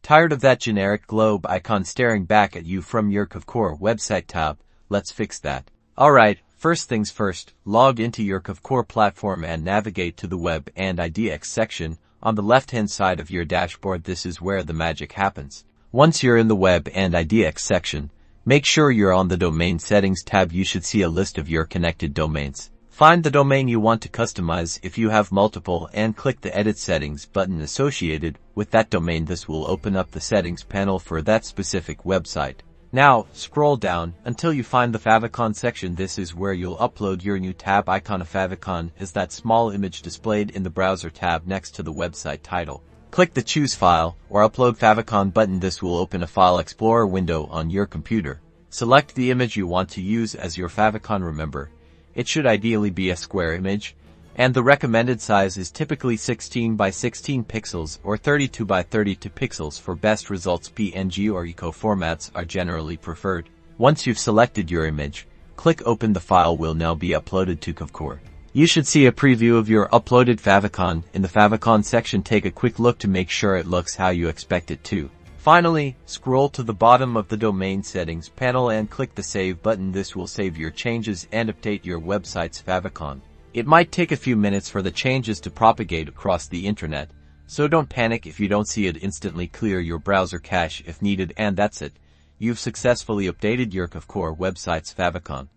Tired of that generic globe icon staring back at you from your Kvcore website tab? Let's fix that. Alright, first things first, log into your Kvcore platform and navigate to the Web IDX section. On the left-hand side of your dashboard, this is where the magic happens. Once you're in the Web IDX section, make sure you're on the Domain Settings tab. You should see a list of your connected domains. Find the domain you want to customize if you have multiple and click the Edit Settings button associated with that domain. This will open up the settings panel for that specific website. Now, scroll down until you find the Favicon section. This is where you'll upload your new tab. Icon of Favicon is that small image displayed in the browser tab next to the website title. Click the Choose File or Upload Favicon button. This will open a File Explorer window on your computer. Select the image you want to use as your Favicon. Remember, it should ideally be a square image, and the recommended size is typically 16 by 16 pixels or 32 by 32 pixels for best results. PNG or ECO formats are generally preferred. Once you've selected your image, click Open. The file will now be uploaded to Kvcore. You should see a preview of your uploaded Favicon in the Favicon section. Take a quick look to make sure it looks how you expect it to. Finally, scroll to the bottom of the Domain Settings panel and click the Save button. This will save your changes and update your website's Favicon. It might take a few minutes for the changes to propagate across the internet, so don't panic if you don't see it instantly. Clear your browser cache if needed, and that's it. You've successfully updated your Kvcore website's Favicon.